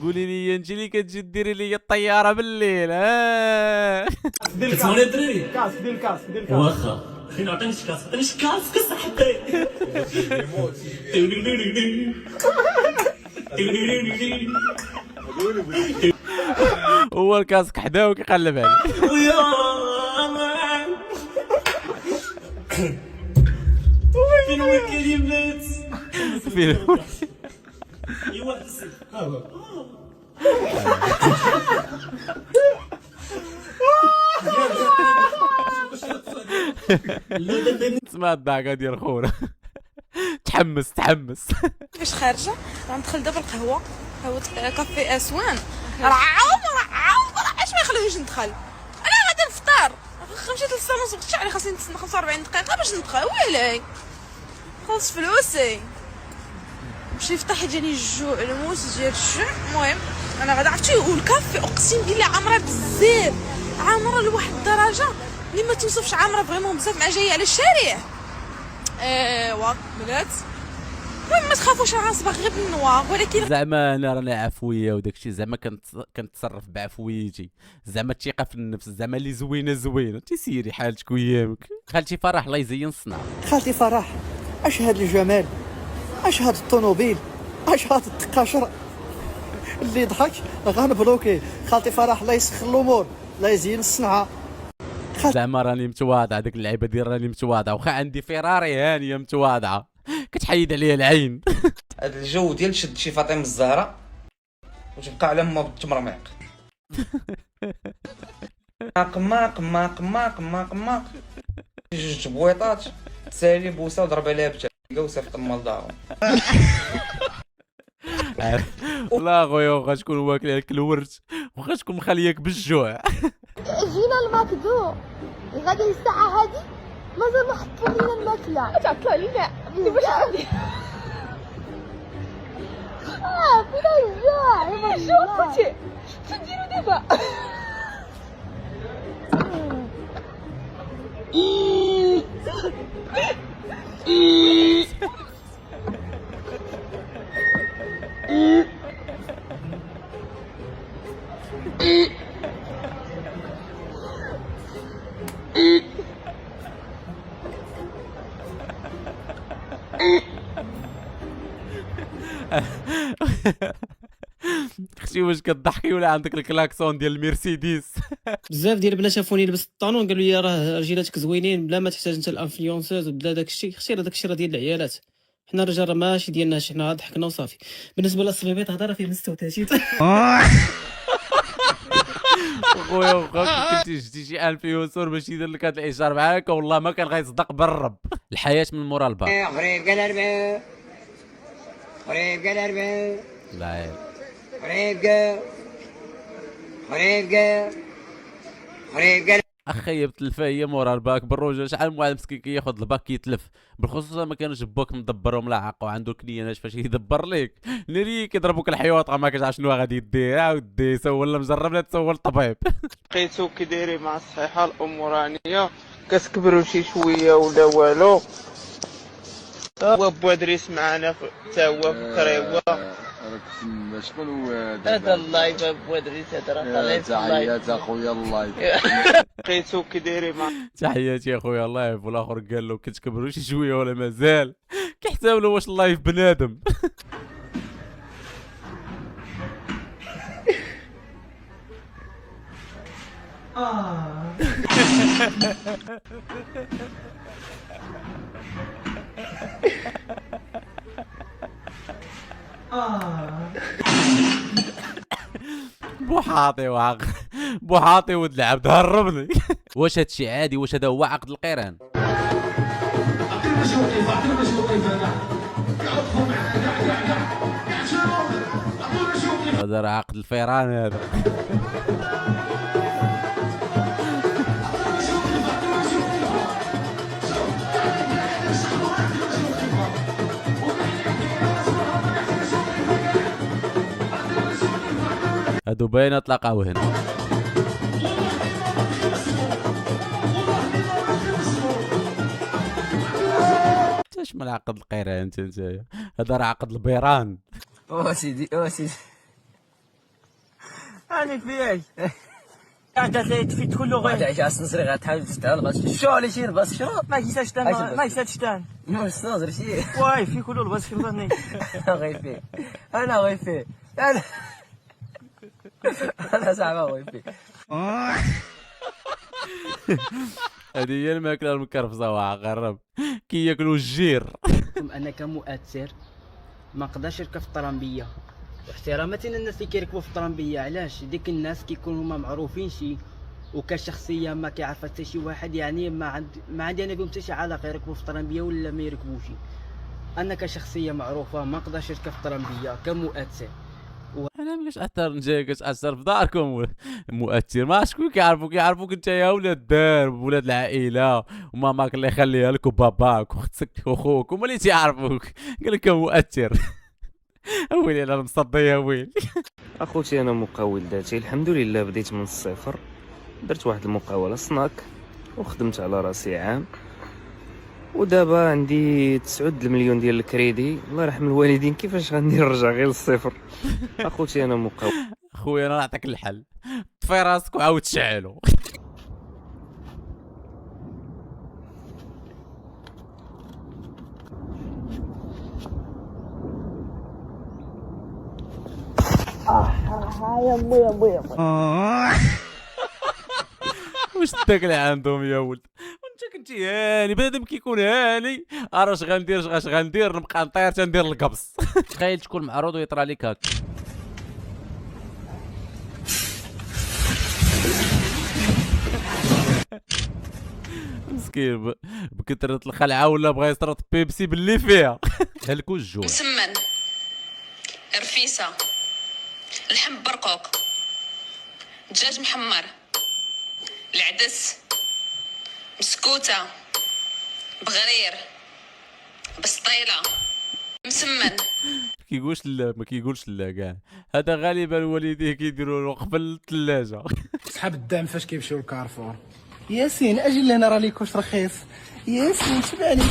قولي لي انت اللي كتجي ديري لي الطياره بالليل كتسمعوني الدراري؟ كاس دير الكاس دير الكاس واخا فين عطيني شي كاس عطيني شي كاس صاحبي هو الكاسك حداه وكيقلب عليه فين هو الكلمات فين هو؟ ايوا حسي تسمع الضحكه ديال خونا تحمس كيفاش خارجه غندخل دابا القهوه كافي اسوان راه عاوم اش ما يخليونيش ندخل انا غادي نفطر مشيت للصالون سبقت عليه خاصني نتسنى 45 دقيقه باش ندخل ويلي خلص فلوسي مشي يفتح جاني الجوع الموس ديال الجوع. المهم انا غادي عرفتي والكافي اقسم بالله عامره بزاف عامره لواحد الدرجه اللي ما توصفش عامره فريمون بزاف مع جايه على الشارع. ايوا بلات ما تخافوش راه غنصبغ غير بالنوار ولكن زعما انا راني عفويه وداكشي زعما كنتصرف بعفويتي زعما الثقه في النفس زعما اللي زوينه تيسيري حالتك ويامك. خالتي فرح الله يزين الصنع. خالتي فرح اش هاد الجمال اش هاد الطوموبيل اش هاد التقاشر اللي ضحك غنبلوكي. خالتي فرح الله يسخر الامور الله يزين الصنعه. زعما راني متواضع ديك اللعيبه ديال راني متواضع واخا عندي فيراري هانيه متواضعه كتحيد عليا العين. هذا الجو ديال شد شي فاطمه الزهراء وتبقى على ما بالتمرميق قماق جوج بويطات تسالي بوسه وضرب عليها بتلقى وصيفط المال دارهم. والله خويا واخا شكون واكل لك الورد واخا شكون مخليك بالجوع. جينا الماكدو غادي الساعة هادي مازال ما حطوا لينا الماكلة. تعطلوا علينا كيفاش غادي فينا الجوع فينا الجوع خوتي شنو نديرو دابا. اختي واش كتضحكي ولا عندك الكلاكسون ديال المرسيدس؟ بزاف ديال البنات شافوني لبس الطانون قالوا لي راه رجيلاتك زوينين بلا ما تحتاج انت الانفلونسوز وبلا داك الشيء. اختي راه داك الشيء راه ديال العيالات حنا الرجال راه ماشي ديالنا حنا ضحكنا وصافي. بالنسبه للصبيبيط هذا راه فيه مستوتاشيت. خويا واخا كنتي شتي شي انفلونسور باش يدير لك هذا الاشهار معاك والله ما كان غيصدق بالرب. الحياه من مورا الباب. غريب قال ربعو غريب قال ربعو لا غريب قال اخي بتلفى هي مورا الباك بالرجل. شحال من واحد مسكين كياخذ الباك كيتلف بالخصوص ما كانش باك مدبر وملاعق وعنده كليانات فاش يدبر لك ناري كيضربوك الحيوط ما كتعرف شنو غادي دير. عاودي سول المجرب لا تسول الطبيب. لقيتو كي دايرين مع الصحيحه الامورانيه كتكبروا شي شويه ولا والو. هو بوادريس معنا حتى هو في الكريوه. شكون هو هذا اللايف بوادريس هذا راه طالع في اللايف. تحيات اخويا اللايف. لقيتو كي دايرين مع تحياتي يا خويا اللايف. والاخر قال له كتكبروا شي شويه ولا مازال كيحسب له واش اللايف بنادم. بوحاطي ولد العبد هربني. واش هادشي عادي؟ واش هذا هو عقد القران؟ هذا راه عقد الفيران هذا. هادو باينه تلاقاو هنا. اش من عقد القيران انت هذا راه عقد البيران. سيدي انا فيك قاعد في كل لغه تعيش السنسري غتحاول تشتغل باش شو على شي باش شرو ما كيساش ما كيساش تان نو السنسري شي واي في كل الباس كرضني غير فيه انا غير فيه انا زعما غير فيه هذه هي الماكله المكرفصه وعقرب كياكلوا الجير. انا كمؤثر ما نقدرش نركب في الطرامبيه، واحتراما الناس اللي كيركبوا في الطرامبيه. علاش؟ ديك الناس كيكونوا هما معروفين شي وكشخصيه ما كيعرف حتى شي واحد، يعني ما عندي انا بهم حتى شي علاقه يركبوا في الطرامبيه ولا ما يركبوش. انا كشخصيه معروفه ما نقدرش نركب في الطرامبيه كمؤثر. انا مليش اثر نجي كتاثر في داركم مؤثر، ما شكون كيعرفوك انت يا ولاد الدار ولاد العائله وماماك الله يخليها لك وباباك واختك واخوك، هما اللي تيعرفوك. قال لك مؤثر. ويلي انا مصدي يا ويلي. اخوتي انا مقاول ذاتي الحمد لله، بديت من الصفر، درت واحد المقاوله سناك وخدمت على راسي عام، ودابا عندي 9 المليون ديال الكريدي. الله يرحم الوالدين، كيفاش غندير نرجع غير للصفر؟ اخوتي انا مقاول. خويا انا نعطيك الحل، طفي راسك وعاود تشعلو. واش تاكل عندهم يا ولد؟ وانت كنتي هاني بنادم كيكون هاني، اش غندير نبقى نطير تندير القبص. تخيل تكون معروض ويطرى لك هاك. مسكين بكثرة الخلعه ولا بغا يسرط بيبسي باللي فيها. هلكو الجوع. مسمن، رفيسه، لحم برقوق، دجاج محمر، العدس، مسكوته، بغرير، بسطيله، مسمن. ما كيقولش لا كاع، هذا غالبا والديه كيديروا له قبل الثلاجه. صحاب الدعم فاش كيمشيو لكارفور، ياسين اجي لهنا راه ليكوش رخيص، ياسين سمعني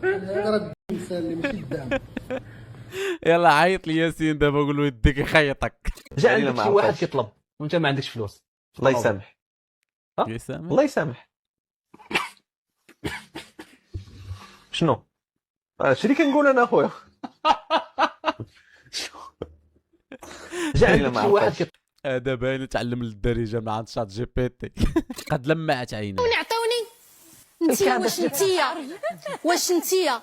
راه اللي ماشي الدعم. يلا عيط لي ياسين دابا قول له يديك يخيطك. جا عندك شي واحد كيطلب وانت ما عندكش فلوس، الله يسامح. الله يسامح. شنو؟ هادشي اللي كنقول انا اخويا. جا عندك شي واحد هذا باين تعلم الدارجه من عند شات جي بي تي. قد لمعت عيني. عطوني انتيا واش انتيا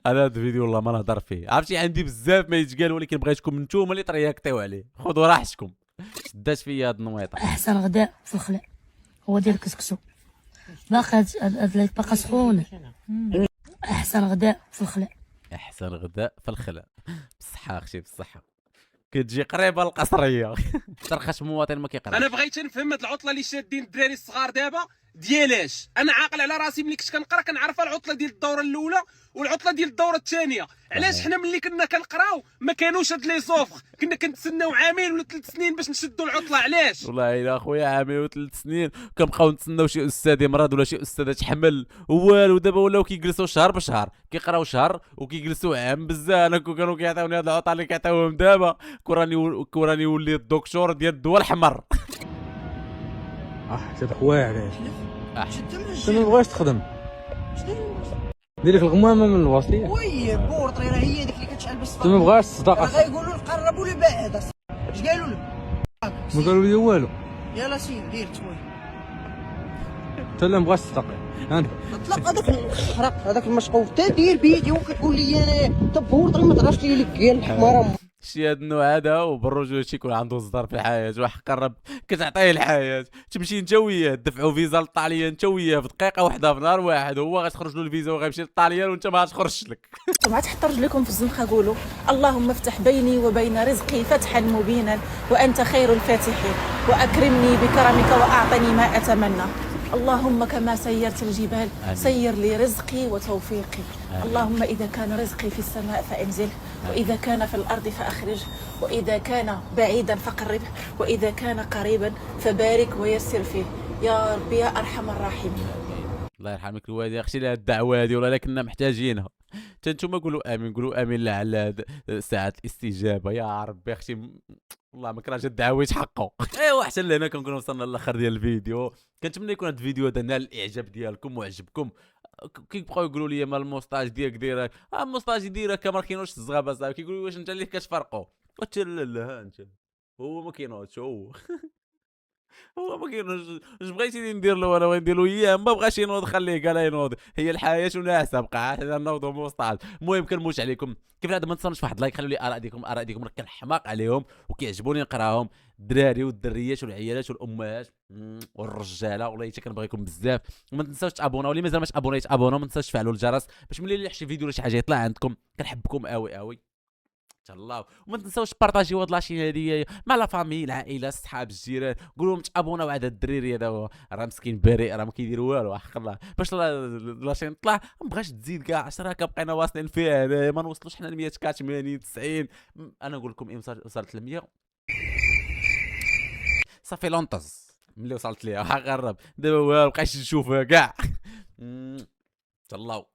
انا هذا الفيديو والله ما نهضر فيه، عرفتي عندي بزاف ما يتقال، ولكن بغيتكم نتوما اللي ترياكتيو عليه. خذوا راحتكم. شدات فيا هاد النويطه. احسن غداء في الخلا هو ديال الكسكسو، باقا باقا سخونه. احسن غداء في الخلا. احسن غداء في الخلا. بالصحه اختي بالصحه. كتجي قريبه القصريه. ترخص مواطن ما كيقرا. انا بغيت نفهم هاد العطله اللي شادين الدراري الصغار دابا ديالاش. انا عاقل على راسي ملي كنت كنقرا كنعرف العطله ديال الدوره الاولى والعطله ديال الدوره الثانيه. علاش حنا ملي كنا كنقراو ما كانوش هاد لي زوفر، كنا كنتسناو عامين ولا 3 سنين باش نشدوا العطله. علاش؟ والله الا اخويا عامين و3 سنين كنبقاو نتسناو شي استاذ يمرض ولا شي استاذه تحمل والو. دابا ولاو كيجلسوا شهر بشهر، كيقراو شهر وكيجلسوا عام بزاف. انا كانوا كيعطيوني هاد العطله اللي كيعطيوهم دابا كوراني ولي الدكتور ديال الدول الحمر. حتى واعر انت ما بغاش تخدم، دير لك الغمامه من الوصيه. وي بورطري راه هي ديك اللي كتشعل بالصداقه. انت ما بغاش الصداقه، غايقولوا لك قربوا لي بعد. اش قالوا لك؟ ما قالوا لي والو. يلا سير دير تموي. انت لا مبغاش تطلق اطلق هذاك الخرق هذاك المشقوف تا دير بيدي وكتقول لي انا انت بورطري ما تغاش لي قال الحماره. شي هاد النوع هذا وبالرجل شي يكون عنده صدر في الحياه، واحد قرب كتعطيه الحياه، تمشي انت وياه تدفعوا فيزا للطاليان انت وياه في دقيقه واحده في نهار واحد، هو غتخرج له الفيزا وغيمشي للطاليان وانت ما غاتخرجش لك. طبعا تحط رجلكم في الزنقه قولوا اللهم افتح بيني وبين رزقي فتحا مبينا وانت خير الفاتحين واكرمني بكرمك واعطني ما اتمنى. اللهم كما سيرت الجبال آمين. سير لي رزقي وتوفيقي. آمين. اللهم إذا كان رزقي في السماء فأنزله، وإذا كان في الأرض فأخرجه، وإذا كان بعيدا فقربه، وإذا كان قريبا فبارك ويسر فيه يا ربي يا أرحم الراحمين. الله يرحمك الوالدة، اختي لها الدعوه هذه والله كنا محتاجينها. حتى نتوما قولوا امين، قولوا امين على ساعه الاستجابه يا ربي. اختي والله ما كرهش الدعوه يتحققوا. ايوا حتى لهنا كنكونوا وصلنا للاخر ديال الفيديو. كنتمنى يكون هذا الفيديو هذا نال الاعجاب ديالكم وعجبكم. كيبقاو يقولوا لي ما المونستاج ديالك دايره المونستاج ديالك ما كاينوش الزغابه صاحبي. كيقولوا واش انت اللي كتفرقوا؟ قلت لا لا انت هو ما كاينوش هو ما كاينوش. اش بغيتي ندير له انا وندير له اياه؟ ما بغاش ينوض خليه قال ينوض، هي الحياه وناسه بقى حنا نوضوا مونستاج. المهم كنموت عليكم كيف العاده، ما تنساوش في واحد اللايك، خلوا لي اراء ديالكم راه كنحماق عليهم وكيعجبوني نقراهم. الدراري والدريات والعيالات والامهات والرجاله والله حتى كنبغيكم بزاف. وما تنساوش تابوناو، اللي مازال ما تابوناش تابوناو، ما تنساوش تفعلوا الجرس باش ملي شي فيديو ولا شي حاجه يطلع عندكم. كنحبكم قوي تهلاو. وما تنساوش بارطاجيو هاد لاشين هادي مع لا فامي العائله الصحاب الجيران. قولوا لهم تابوناو على هذا الدريري هذا راه مسكين بريء راه ما كيدير والو حق الله. باش لاشين طلع ما بغاش تزيد كاع 10 كبقينا واصلين فيها هنايا ما نوصلوش حنا ل 100 كا 80 90. انا نقول لكم وصلت ل 100 صافي لونطز ملي وصلت ليها قرب دابا ما بقاش نشوفها كاع. تهلاو.